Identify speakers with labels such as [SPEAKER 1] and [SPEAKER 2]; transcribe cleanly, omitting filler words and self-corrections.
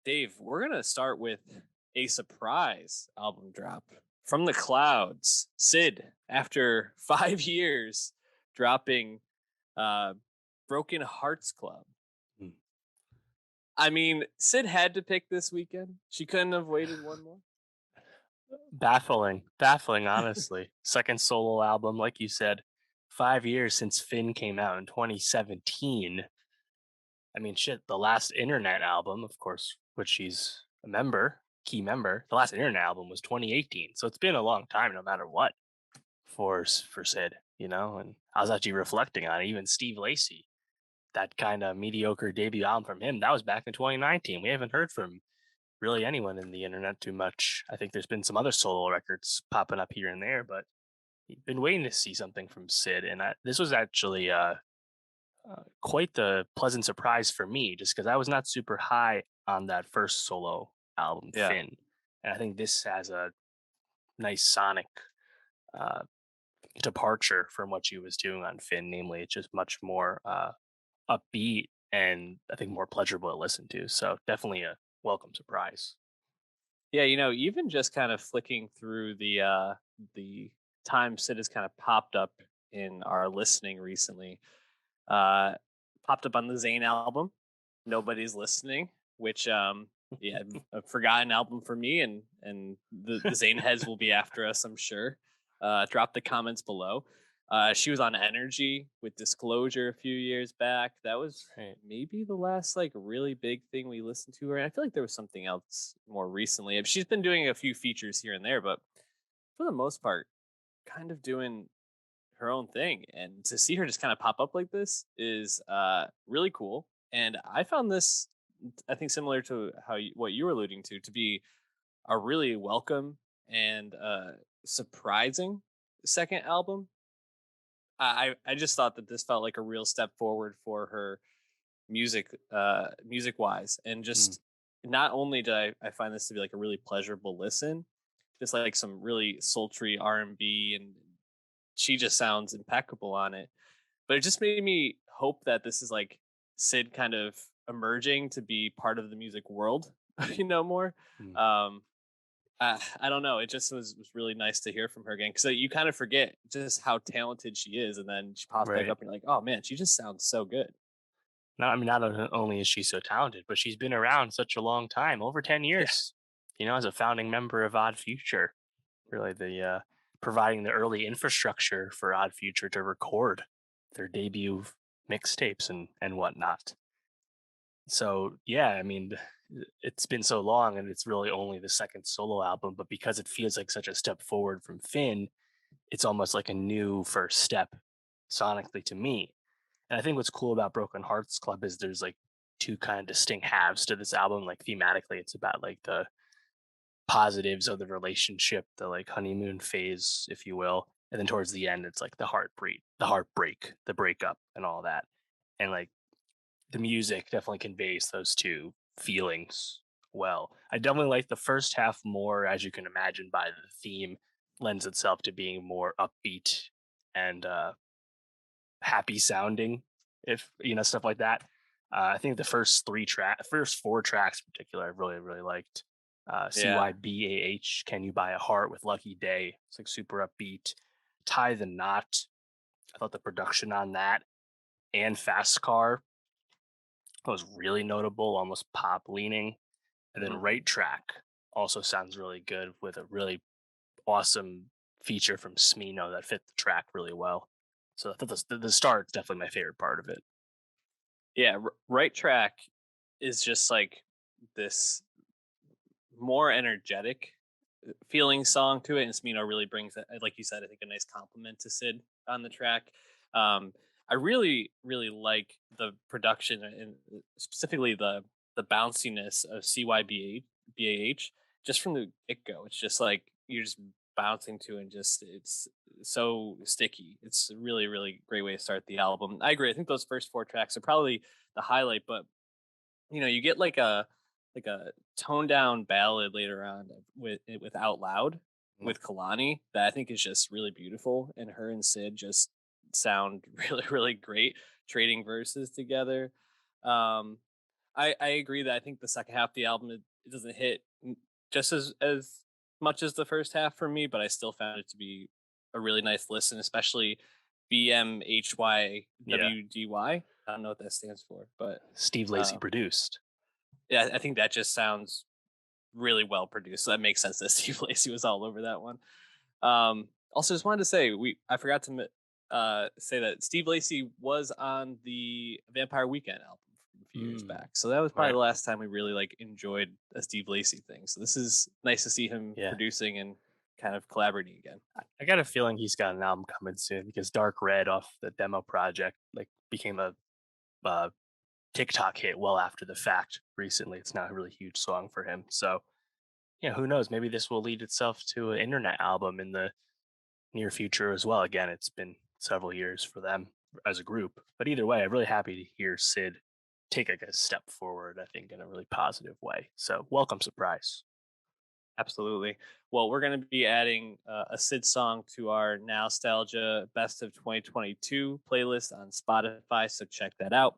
[SPEAKER 1] Dave, we're going to start with a surprise album drop from the clouds. Sid, after 5 years, dropping uh, Broken Hearts Club.
[SPEAKER 2] Hmm.
[SPEAKER 1] I mean, Sid had to pick this weekend. She couldn't have waited one more.
[SPEAKER 2] Baffling, honestly. Second solo album, like you said, 5 years since Finn came out in 2017. I mean, shit, the last internet album, of course, which she's a member, key member, the last internet album was 2018. So it's been a long time, no matter what, for Sid, And I was actually reflecting on it. Even Steve Lacy, that kind of mediocre debut album from him, that was back in 2019. We haven't heard from really anyone in the internet too much. I think there's been some other solo records popping up here and there, but you've been waiting to see something from Sid, and this was actually quite the pleasant surprise for me, just because I was not super high on that first solo album,
[SPEAKER 1] Yeah.
[SPEAKER 2] Finn, and I think this has a nice sonic uh, departure from what she was doing on Finn. Namely, it's just much more upbeat and I think more pleasurable to listen to. So definitely a welcome surprise.
[SPEAKER 1] Yeah, even just kind of flicking through the time Sid has kind of popped up in our listening recently. Uh Popped up on the Zayn album, Nobody's Listening, which yeah, a forgotten album for me, and the Zayn heads will be after us, I'm sure. Drop the comments below. She was on Energy with Disclosure a few years back. That was
[SPEAKER 2] Right.
[SPEAKER 1] maybe the last like really big thing we listened to her. And I feel like there was something else more recently. She's been doing a few features here and there, but for the most part, kind of doing her own thing. And to see her just kind of pop up like this is really cool. And I found this, I think, similar to what you were alluding to be a really welcome and surprising second album. I just thought that this felt like a real step forward for her music wise, and
[SPEAKER 2] Mm.
[SPEAKER 1] just not only did I find this to be like a really pleasurable listen, just like some really sultry R&B, and she just sounds impeccable on it. But it just made me hope that this is like Sid kind of emerging to be part of the music world, more.
[SPEAKER 2] Mm.
[SPEAKER 1] Um, I don't know. It just was really nice to hear from her again, because you kind of forget just how talented she is, and then she pops back
[SPEAKER 2] Right.
[SPEAKER 1] up and you're like, oh man, she just sounds so good.
[SPEAKER 2] Not only is she so talented, but she's been around such a long time, over 10
[SPEAKER 1] Yeah,
[SPEAKER 2] years, as a founding member of Odd Future, really providing the early infrastructure for Odd Future to record their debut mixtapes and whatnot. So yeah, I mean, it's been so long and it's really only the second solo album, but because it feels like such a step forward from Finn, it's almost like a new first step sonically to me. And I think what's cool about Broken Hearts Club is there's like two kind of distinct halves to this album. Like thematically, it's about like the positives of the relationship, the like honeymoon phase, if you will. And then towards the end, it's like the heartbreak, the breakup, and all that. And like the music definitely conveys those two feelings well. I definitely like the first half more, as you can imagine by the theme, lends itself to being more upbeat and happy sounding, if stuff like that. I think the first four tracks in particular, I really really liked.
[SPEAKER 1] yeah.
[SPEAKER 2] CYBAH, Can You Buy a Heart with Lucky Day? It's like super upbeat. Tie the Knot. I thought the production on that and Fast Car was really notable, almost pop leaning. And then
[SPEAKER 1] Mhm.
[SPEAKER 2] Right Track also sounds really good with a really awesome feature from Smino that fit the track really well. So I thought the start's definitely my favorite part of it.
[SPEAKER 1] Yeah, Right Track is just like this more energetic feeling song to it, and Smino really brings that, like you said, I think a nice compliment to Sid on the track. I really really like the production, and specifically the bounciness of CYBAH just from the get go. It's just like you're just bouncing to, and just it's so sticky. It's a really really great way to start the album. I agree. I think those first four tracks are probably the highlight, but you get like a toned down ballad later on with Out Loud
[SPEAKER 2] Mm.
[SPEAKER 1] with Kalani that I think is just really beautiful, and her and Sid just sound really really great trading verses together. Um, I agree that I think the second half of the album it doesn't hit just as much as the first half for me, but I still found it to be a really nice listen, especially
[SPEAKER 2] Yeah.
[SPEAKER 1] BMHYWDY. I don't know what that stands for, but
[SPEAKER 2] Steve Lacy
[SPEAKER 1] uh,
[SPEAKER 2] produced.
[SPEAKER 1] yeah, I think that just sounds really well produced. So that makes sense that Steve Lacy was all over that one. Also, just wanted to say I forgot to say that Steve Lacy was on the Vampire Weekend album from a few years
[SPEAKER 2] Mm,
[SPEAKER 1] back. So that was probably
[SPEAKER 2] right.
[SPEAKER 1] the last time we really like enjoyed a Steve Lacy thing. So this is nice to see him
[SPEAKER 2] Yeah.
[SPEAKER 1] producing and kind of collaborating again.
[SPEAKER 2] I got a feeling he's got an album coming soon because Dark Red off the demo project like became a uh, TikTok hit well after the fact recently. It's not a really huge song for him. So, yeah, who knows? Maybe this will lead itself to an internet album in the near future as well. Again, it's been several years for them as a group. But either way, I'm really happy to hear Sid take like a step forward, I think, in a really positive way. So, welcome surprise.
[SPEAKER 1] Absolutely. Well, we're going to be adding a Sid song to our Nowstalgia Best of 2022 playlist on Spotify. So check that out.